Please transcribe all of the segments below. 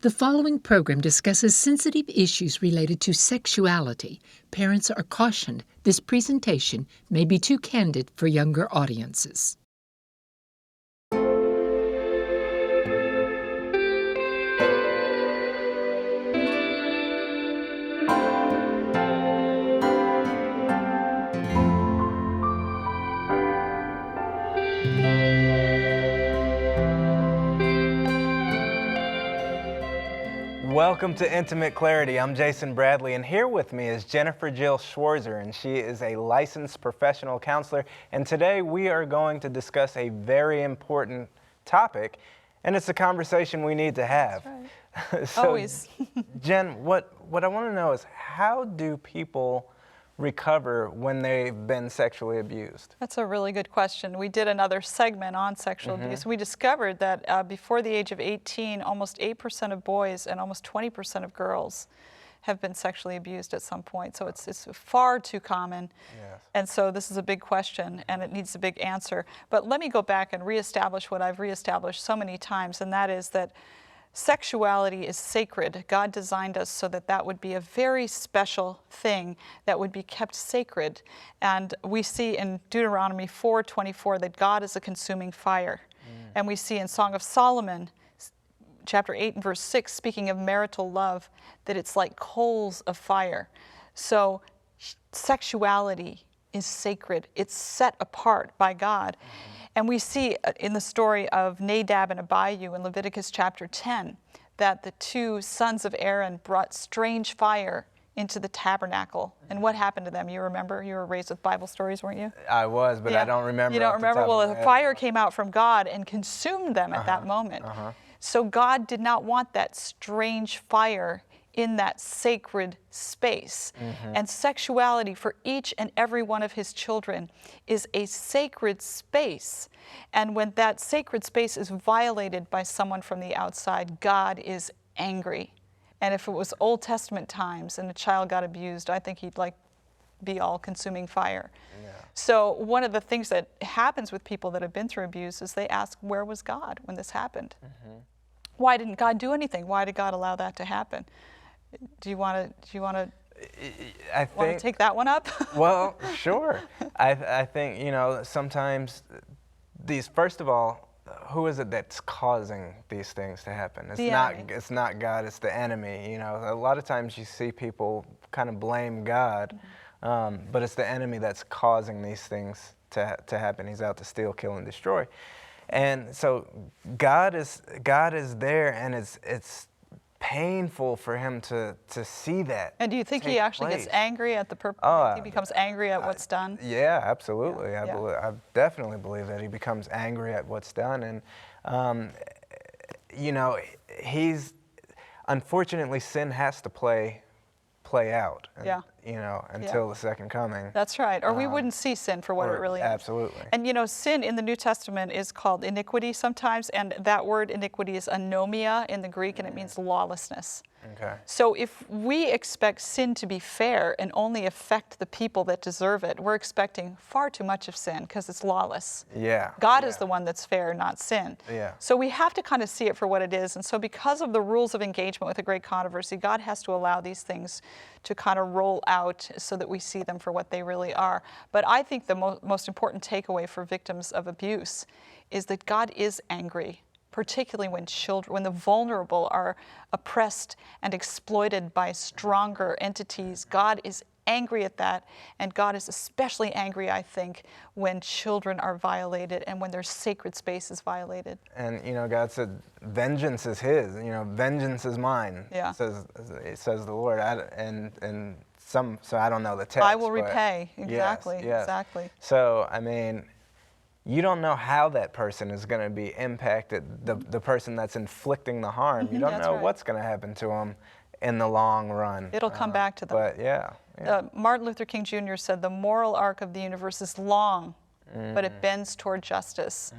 The following program discusses sensitive issues related to sexuality. Parents are cautioned this presentation may be too candid for younger audiences. Welcome to Intimate Clarity. I'm Jason Bradley, and here with me is Jennifer Jill Schwarzer, and she is a licensed professional counselor. And today we are going to discuss a very important topic, and it's a conversation we need to have. That's right. So, Always. Jen, what I want to know is, how do people recover when they've been sexually abused? That's a really good question. We did another segment on sexual abuse. We discovered that before the age of 18, almost 8% of boys and almost 20% of girls have been sexually abused at some point. So it's far too common. Yes. And so this is a big question, and it needs a big answer. But let me go back and reestablish what I've reestablished so many times, and that is that sexuality is sacred. God designed us so that that would be a very special thing that would be kept sacred. And we see in Deuteronomy 4:24 that God is a consuming fire. And we see in Song of Solomon, chapter 8 and verse 6, speaking of marital love, that it's like coals of fire. So sexuality is sacred. It's set apart by God. And we see in the story of Nadab and Abihu in Leviticus chapter 10 that the two sons of Aaron brought strange fire into the tabernacle. And what happened to them? You remember? You were raised with Bible stories, weren't you? I was, but I don't remember. You don't remember? Well, the head. fire came out from God and consumed them at that moment. So God did not want that strange fire in that sacred space. And sexuality for each and every one of his children is a sacred space. And when that sacred space is violated by someone from the outside, God is angry. And if it was Old Testament times and a child got abused, I think he'd be all consuming fire. Yeah. So one of the things that happens with people that have been through abuse is they ask, where was God when this happened? Why didn't God do anything? Why did God allow that to happen? Do you want to take that one up? Well, sure. I think, sometimes first of all, who is it that's causing these things to happen? It's not God, it's the enemy. A lot of times you see people kind of blame God, but it's the enemy that's causing these things to happen. He's out to steal, kill, and destroy. And so God is there, and it's painful for him to see that. And do you think he actually gets angry at the he becomes angry at what's done? Yeah, absolutely. I definitely believe that he becomes angry at what's done, and unfortunately, sin has to play out. Until the second coming. That's right. Or we wouldn't see sin for what it really is. Absolutely. And sin in the New Testament is called iniquity sometimes, and that word iniquity is anomia in the Greek, and it means lawlessness. Okay. So if we expect sin to be fair and only affect the people that deserve it, we're expecting far too much of sin because it's lawless. Yeah. God is the one that's fair, not sin. Yeah. So we have to kind of see it for what it is. And so because of the rules of engagement with a great controversy, God has to allow these things to kind of roll out so that we see them for what they really are. But I think the most important takeaway for victims of abuse is that God is angry, particularly when the vulnerable are oppressed and exploited by stronger entities. God is angry at that, and God is especially angry, I think, when children are violated and when their sacred space is violated. And God said, "Vengeance is His. Vengeance is mine." Yeah. Says the Lord. So I don't know the text. I will repay. Exactly. Yes. Exactly. So you don't know how that person is going to be impacted, the person that's inflicting the harm. You don't know what's going to happen to them in the long run. It'll come back to them. But yeah. Martin Luther King Jr. said, the moral arc of the universe is long, but it bends toward justice.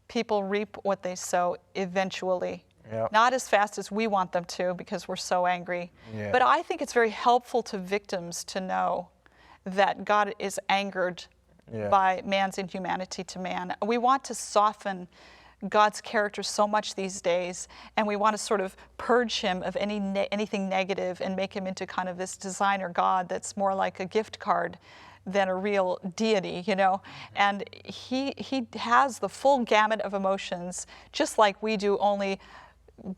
People reap what they sow eventually. Yep. Not as fast as we want them to because we're so angry. Yeah. But I think it's very helpful to victims to know that God is angered by man's inhumanity to man. We want to soften God's character so much these days, and we want to sort of purge him of anything negative and make him into kind of this designer God that's more like a gift card than a real deity, you know. And he has the full gamut of emotions, just like we do, only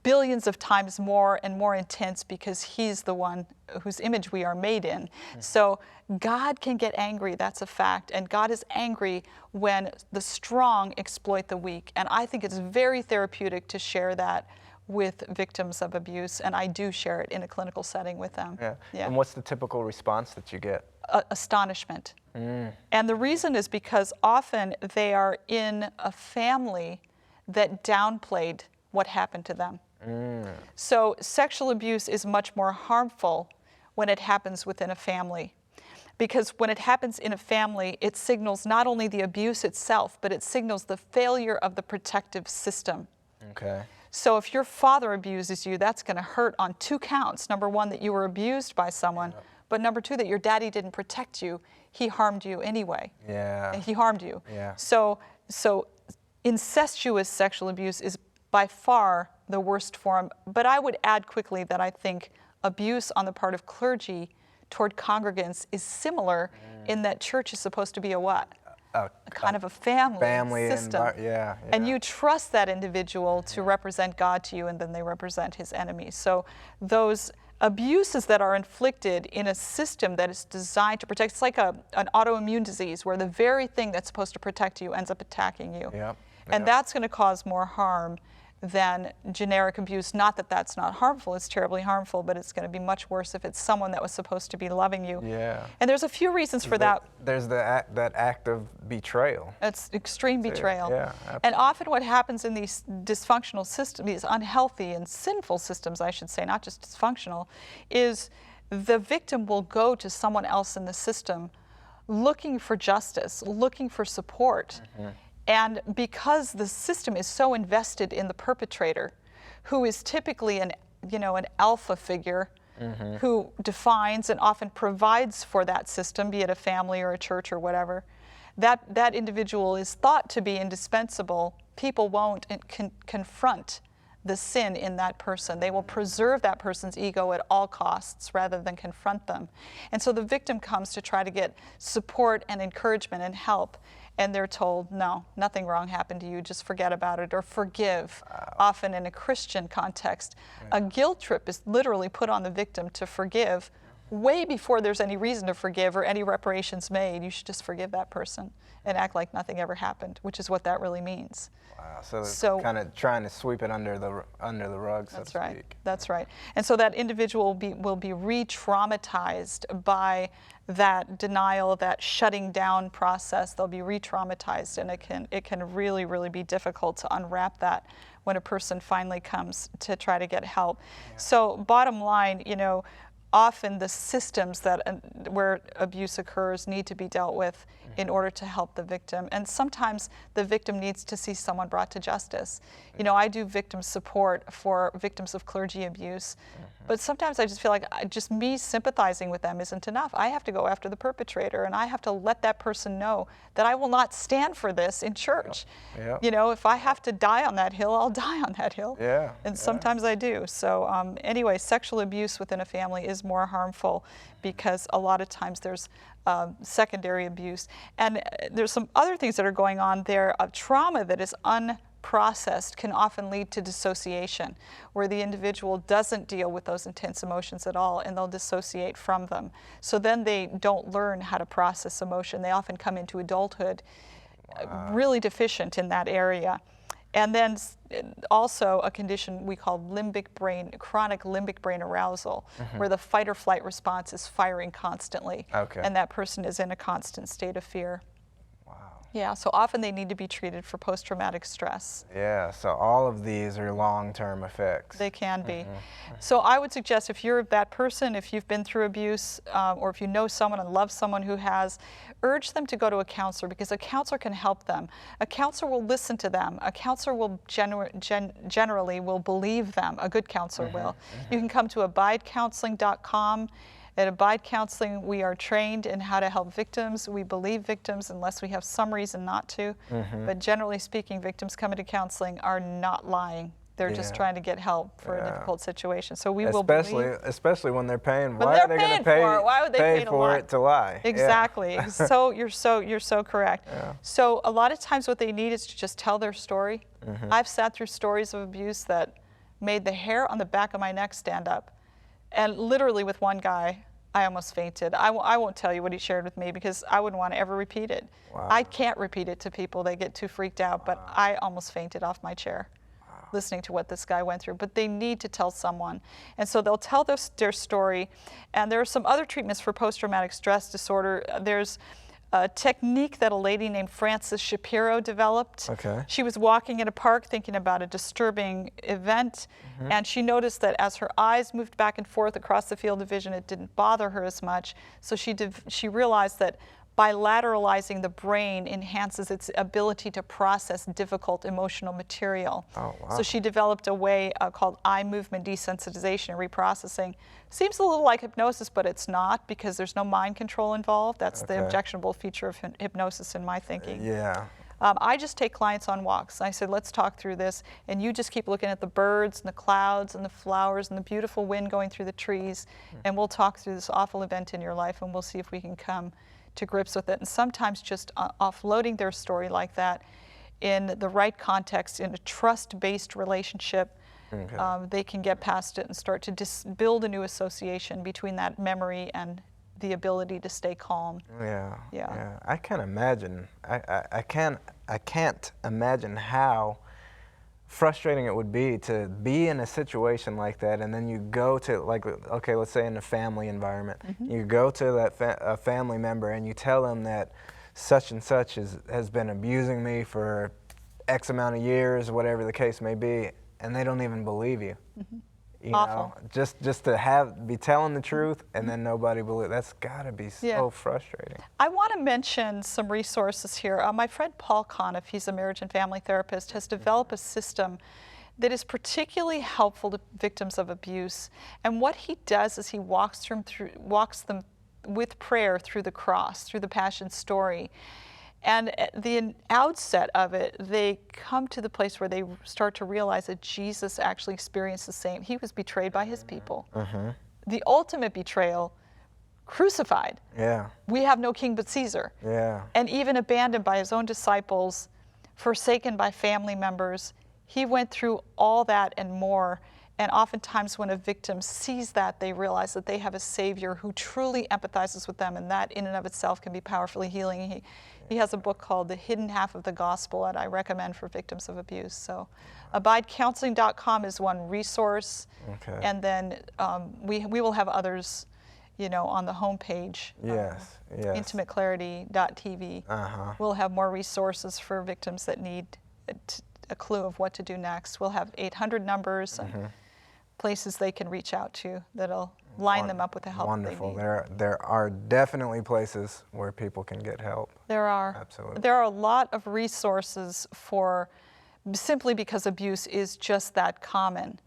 billions of times more and more intense, because he's the one whose image we are made in. So God can get angry, that's a fact, and God is angry when the strong exploit the weak. And I think it's very therapeutic to share that with victims of abuse, and I do share it in a clinical setting with them. Yeah. Yeah. And what's the typical response that you get? Astonishment. And the reason is because often they are in a family that downplayed what happened to them. So sexual abuse is much more harmful when it happens within a family, because when it happens in a family, it signals not only the abuse itself, but it signals the failure of the protective system. Okay. So if your father abuses you, that's going to hurt on 2 counts. Number 1, that you were abused by someone, but number 2, that your daddy didn't protect you. He harmed you anyway. Yeah. He harmed you. Yeah. So incestuous sexual abuse is by far the worst form. But I would add quickly that I think abuse on the part of clergy toward congregants is similar in that church is supposed to be a what? A kind of a family system. Yeah. And you trust that individual to represent God to you, and then they represent his enemies. So those abuses that are inflicted in a system that is designed to protect, it's like an autoimmune disease where the very thing that's supposed to protect you ends up attacking you. Yep. And that's going to cause more harm than generic abuse. Not that that's not harmful, it's terribly harmful, but it's going to be much worse if it's someone that was supposed to be loving you. Yeah. And there's a few reasons for that. There's that act of betrayal. It's extreme betrayal. Yeah, absolutely. And often what happens in these dysfunctional systems, these unhealthy and sinful systems, I should say, not just dysfunctional, is the victim will go to someone else in the system looking for justice, looking for support. And because the system is so invested in the perpetrator, who is typically an alpha figure, who defines and often provides for that system, be it a family or a church or whatever, that individual is thought to be indispensable. People won't confront the sin in that person. They will preserve that person's ego at all costs rather than confront them. And so the victim comes to try to get support and encouragement and help. And they're told, no, nothing wrong happened to you, just forget about it, or forgive. Often in a Christian context, a guilt trip is literally put on the victim to forgive way before there's any reason to forgive or any reparations made. You should just forgive that person and act like nothing ever happened, which is what that really means. Wow, so kind of trying to sweep it under the rug, so to speak. That's right. That's right. And so that individual will be re-traumatized by that denial, that shutting down process. They'll be re-traumatized, and it can really, really be difficult to unwrap that when a person finally comes to try to get help. Yeah. So bottom line, often the systems where abuse occurs need to be dealt with in order to help the victim. And sometimes the victim needs to see someone brought to justice. I do victim support for victims of clergy abuse, but sometimes I just feel like just me sympathizing with them isn't enough. I have to go after the perpetrator, and I have to let that person know that I will not stand for this in church. Yep. If I have to die on that hill, I'll die on that hill. Yeah. And sometimes I do. So anyway, sexual abuse within a family is more harmful because a lot of times there's secondary abuse. And there's some other things that are going on there. Trauma that is unprocessed can often lead to dissociation, where the individual doesn't deal with those intense emotions at all, and they'll dissociate from them. So then they don't learn how to process emotion. They often come into adulthood really deficient in that area. And then also a condition we call chronic limbic brain arousal, where the fight or flight response is firing constantly. Okay. And that person is in a constant state of fear. Wow. Yeah, so often they need to be treated for post-traumatic stress. Yeah, so all of these are long-term effects. They can be. So I would suggest, if you're that person, if you've been through abuse, or if you know someone and love someone who has, urge them to go to a counselor, because a counselor can help them. A counselor will listen to them. A counselor will generally will believe them. A good counselor will. You can come to abidecounseling.com. At Abide Counseling, we are trained in how to help victims. We believe victims unless we have some reason not to. But generally speaking, victims coming to counseling are not lying. They're just trying to get help for a difficult situation. So we will believe. Especially when they're paying. When why are they going to pay for it, why would they pay for it to lie? Exactly. Yeah. So you're so correct. Yeah. So a lot of times what they need is to just tell their story. I've sat through stories of abuse that made the hair on the back of my neck stand up. And literally with one guy, I almost fainted. I won't tell you what he shared with me because I wouldn't want to ever repeat it. Wow. I can't repeat it to people. They get too freaked out. But I almost fainted off my chair listening to what this guy went through. But they need to tell someone. And so they'll tell their story. And there are some other treatments for post-traumatic stress disorder. There's a technique that a lady named Frances Shapiro developed. Okay. She was walking in a park thinking about a disturbing event, and she noticed that as her eyes moved back and forth across the field of vision, it didn't bother her as much. So she realized that bilateralizing the brain enhances its ability to process difficult emotional material. Oh, wow. So she developed a way called eye movement desensitization and reprocessing. Seems a little like hypnosis, but it's not because there's no mind control involved. That's the objectionable feature of hypnosis in my thinking. Yeah. I just take clients on walks. I said, let's talk through this, and you just keep looking at the birds and the clouds and the flowers and the beautiful wind going through the trees, and we'll talk through this awful event in your life, and we'll see if we can come to grips with it. And sometimes just offloading their story like that in the right context, in a trust-based relationship, they can get past it and start to build a new association between that memory and the ability to stay calm. Yeah. I can't imagine. I can't imagine how frustrating it would be to be in a situation like that, and then you go to, like, okay, let's say in a family environment, you go to that a family member and you tell them that such and such has been abusing me for X amount of years, whatever the case may be, and they don't even believe you. You Awful. know, just to be telling the truth and then nobody believe, that's gotta be so frustrating. I want to mention some resources here. My friend Paul Conniff, he's a marriage and family therapist, has developed a system that is particularly helpful to victims of abuse. And what he does is he walks them with prayer through the cross, through the Passion story. And at the outset of it, they come to the place where they start to realize that Jesus actually experienced the same. He was betrayed by his people. The ultimate betrayal, crucified. Yeah. We have no king but Caesar. Yeah. And even abandoned by his own disciples, forsaken by family members. He went through all that and more. And oftentimes when a victim sees that, they realize that they have a Savior who truly empathizes with them, and that in and of itself can be powerfully healing. He has a book called The Hidden Half of the Gospel that I recommend for victims of abuse. So abidecounseling.com is one resource. Okay. And then we will have others, you know, on the homepage. Yes. IntimateClarity.tv. We'll have more resources for victims that need a clue of what to do next. We'll have 800 numbers and places they can reach out to that'll line them up with the help they need. Wonderful. There are definitely places where people can get help. There are. Absolutely. There are a lot of resources for, simply because abuse is just that common.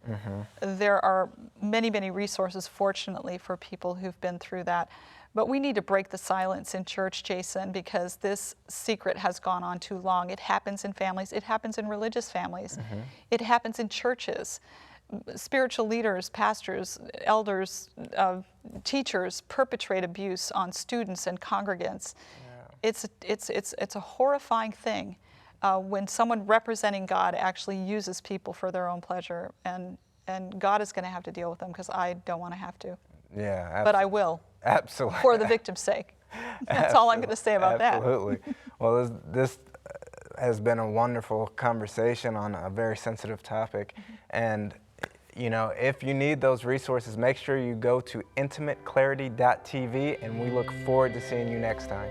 There are many, many resources, fortunately, for people who've been through that. But we need to break the silence in church, Jason, because this secret has gone on too long. It happens in families. It happens in religious families. It happens in churches. Spiritual leaders, pastors, elders, teachers perpetrate abuse on students and congregants. It's a horrifying thing when someone representing God actually uses people for their own pleasure, and God is going to have to deal with them because I don't want to have to. Yeah, absolutely. But I will. Absolutely. For the victim's sake. That's all I'm going to say about that. Absolutely. Well, this has been a wonderful conversation on a very sensitive topic. And, you know, if you need those resources, make sure you go to IntimateClarity.tv, and we look forward to seeing you next time.